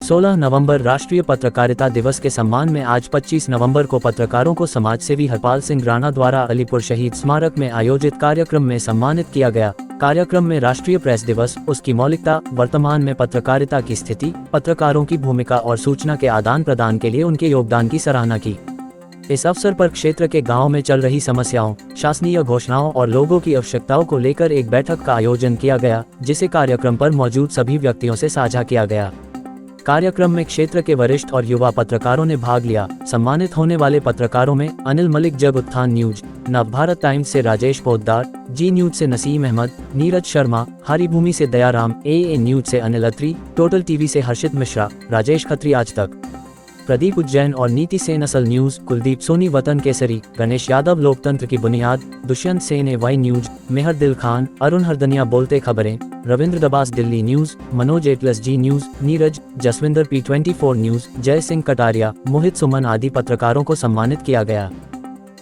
16 नवंबर राष्ट्रीय पत्रकारिता दिवस के सम्मान में आज 25 नवंबर को पत्रकारों को समाजसेवी हरपाल सिंह राणा द्वारा अलीपुर शहीद स्मारक में आयोजित कार्यक्रम में सम्मानित किया गया। कार्यक्रम में राष्ट्रीय प्रेस दिवस, उसकी मौलिकता, वर्तमान में पत्रकारिता की स्थिति, पत्रकारों की भूमिका और सूचना के आदान प्रदान के लिए उनके योगदान की सराहना की। इस अवसर पर क्षेत्र के गाँव में चल रही समस्याओं, शासनीय घोषणाओं और लोगों की आवश्यकताओं को लेकर एक बैठक का आयोजन किया गया, जिसे कार्यक्रम पर मौजूद सभी व्यक्तियों से साझा किया गया। कार्यक्रम में क्षेत्र के वरिष्ठ और युवा पत्रकारों ने भाग लिया। सम्मानित होने वाले पत्रकारों में अनिल मलिक, जग उत्थान न्यूज, नवभारत टाइम्स से राजेश पोद्दार, जी न्यूज से नसीम अहमद, नीरज शर्मा, हरिभूमि से दयाराम, ए न्यूज से अनिल अत्री, टोटल टीवी से हर्षित मिश्रा, राजेश खत्री आज तक, प्रदीप उज्जैन और नीति सेन असल न्यूज, कुलदीप सोनी वतन केसरी, गणेश यादव लोकतंत्र की बुनियाद, दुष्यंत सेन वाई न्यूज, मेहर दिल खान, अरुण हरदनिया बोलते खबरें, Ravindra Dabas Delhi news, Manoj Atlas Zee news, Neeraj, Jaswinder P24 news, Jai Singh Kataria, मोहित सुमन आदि पत्रकारों को सम्मानित किया गया।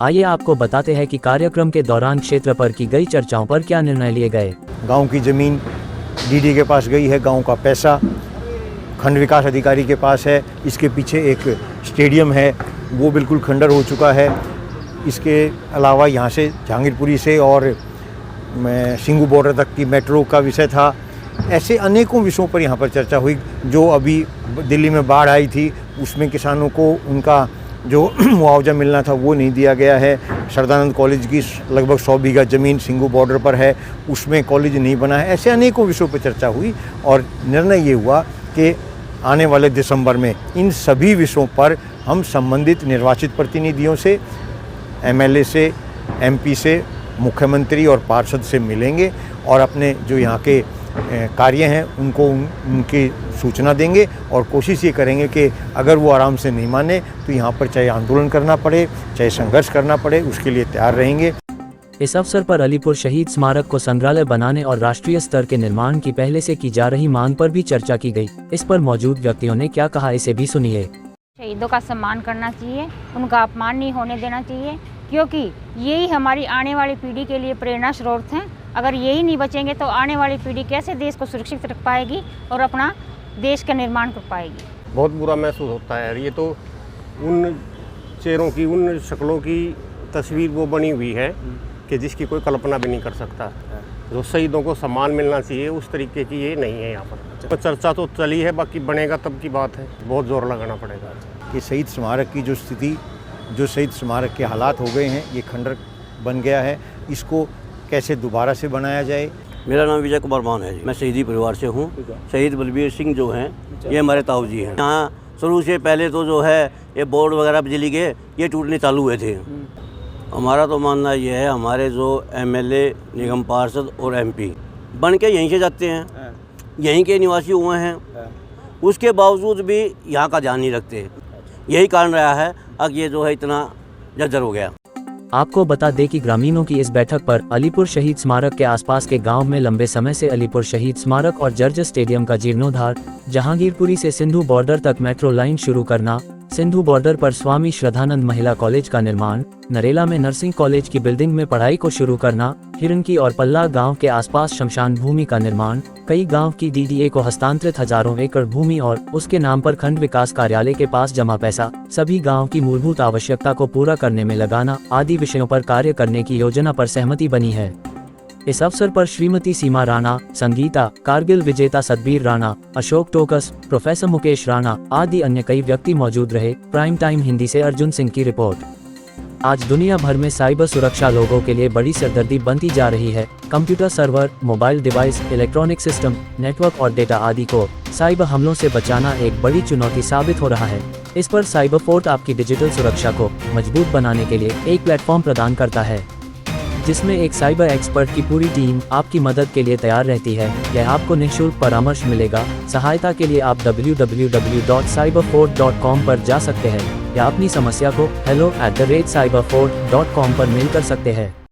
आइए आपको बताते हैं कि कार्यक्रम के दौरान क्षेत्र पर की गई चर्चाओं पर क्या निर्णय लिए गए। गाँव की जमीन डीडी के पास गई है, गाँव का पैसा खंड विकास अधिकारी के पास है। इसके पीछे एक स्टेडियम है, वो बिल्कुल खंडर हो चुका है। इसके अलावा यहाँ से जहांगीरपुरी से और सिंघू बॉर्डर तक की मेट्रो का विषय था। ऐसे अनेकों विषयों पर यहाँ पर चर्चा हुई। जो अभी दिल्ली में बाढ़ आई थी, उसमें किसानों को उनका जो मुआवजा मिलना था वो नहीं दिया गया है। सरदानंद कॉलेज की लगभग 100 बीघा ज़मीन सिंघू बॉर्डर पर है, उसमें कॉलेज नहीं बना है। ऐसे अनेकों विषयों पर चर्चा हुई और निर्णय ये हुआ कि आने वाले दिसंबर में इन सभी विषयों पर हम संबंधित निर्वाचित प्रतिनिधियों से, एमएलए से, एमपी से, मुख्यमंत्री और पार्षद से मिलेंगे और अपने जो यहाँ के कार्य हैं उनको उनकी सूचना देंगे और कोशिश ये करेंगे कि अगर वो आराम से नहीं माने तो यहाँ पर चाहे आंदोलन करना पड़े, चाहे संघर्ष करना पड़े, उसके लिए तैयार रहेंगे। इस अवसर पर अलीपुर शहीद स्मारक को संग्रहालय बनाने और राष्ट्रीय स्तर के निर्माण की पहले से की जा रही मांग पर भी चर्चा की गई। इस पर मौजूद व्यक्तियों ने क्या कहा, इसे भी सुनिए। शहीदों का सम्मान करना चाहिए, उनका अपमान नहीं होने देना चाहिए, क्योंकि यही हमारी आने वाली पीढ़ी के लिए प्रेरणा स्रोत हैं। अगर यही नहीं बचेंगे तो आने वाली पीढ़ी कैसे देश को सुरक्षित रख पाएगी और अपना देश का निर्माण कर पाएगी। बहुत बुरा महसूस होता है। ये तो उन चेहरों की, उन शक्लों की तस्वीर वो बनी हुई है कि जिसकी कोई कल्पना भी नहीं कर सकता। जो शहीदों को सम्मान मिलना चाहिए उस तरीके की ये नहीं है यहाँ पर। चर्चा तो चली है, बाकी बनेगा तब की बात है। बहुत जोर लगाना पड़ेगा कि शहीद स्मारक की जो स्थिति, जो शहीद स्मारक के हालात हो गए हैं, ये खंडर बन गया है, इसको कैसे दोबारा से बनाया जाए। मेरा नाम विजय कुमार मान है जी। मैं शहीदी परिवार से हूँ। शहीद बलबीर सिंह जो हैं ये हमारे ताऊ जी हैं। यहाँ शुरू से पहले तो जो है ये बोर्ड वगैरह बिजली के ये टूटने चालू हुए थे। हमारा तो मानना ये है, हमारे जो एमएलए, निगम पार्षद और एमपी बन के यहीं से जाते हैं, यहीं के निवासी हुए हैं, उसके बावजूद भी यहाँ का ध्यान नहीं रखते। यही कारण रहा है अब ये जो है इतना जर्जर हो गया। आपको बता दें कि ग्रामीणों की इस बैठक पर अलीपुर शहीद स्मारक के आसपास के गांव में लंबे समय से अलीपुर शहीद स्मारक और जर्जर स्टेडियम का जीर्णोद्धार, जहांगीरपुरी से सिंधु बॉर्डर तक मेट्रो लाइन शुरू करना, सिंधु बॉर्डर पर स्वामी श्रद्धानंद महिला कॉलेज का निर्माण, नरेला में नर्सिंग कॉलेज की बिल्डिंग में पढ़ाई को शुरू करना, हिरनकी और पल्ला गांव के आसपास शमशान भूमि का निर्माण, कई गांव की डीडीए को हस्तांतरित हजारों एकड़ भूमि और उसके नाम पर खंड विकास कार्यालय के पास जमा पैसा, सभी गांव की मूलभूत आवश्यकता को पूरा करने में लगाना आदि विषयों पर कार्य करने की योजना पर सहमति बनी है। इस अवसर पर श्रीमती सीमा राणा, संगीता, कारगिल विजेता सतबीर राणा, अशोक टोकस, प्रोफेसर मुकेश राणा आदि अन्य कई व्यक्ति मौजूद रहे। प्राइम टाइम हिंदी से अर्जुन सिंह की रिपोर्ट। आज दुनिया भर में साइबर सुरक्षा लोगों के लिए बड़ी सरदर्दी बनती जा रही है। Computer server, mobile device, electronic system, network और डेटा आदि को साइबर हमलों से बचाना एक बड़ी चुनौती साबित हो रहा है। इस पर साइबर फोर्ट आपकी डिजिटल सुरक्षा को मजबूत बनाने के लिए एक प्लेटफॉर्म प्रदान करता है, जिसमें एक साइबर एक्सपर्ट की पूरी टीम आपकी मदद के लिए तैयार रहती है। यह आपको निःशुल्क परामर्श मिलेगा। सहायता के लिए आप www.cyberfort.com पर जा सकते हैं या अपनी समस्या को hello@cyberfort.com पर मेल कर सकते हैं।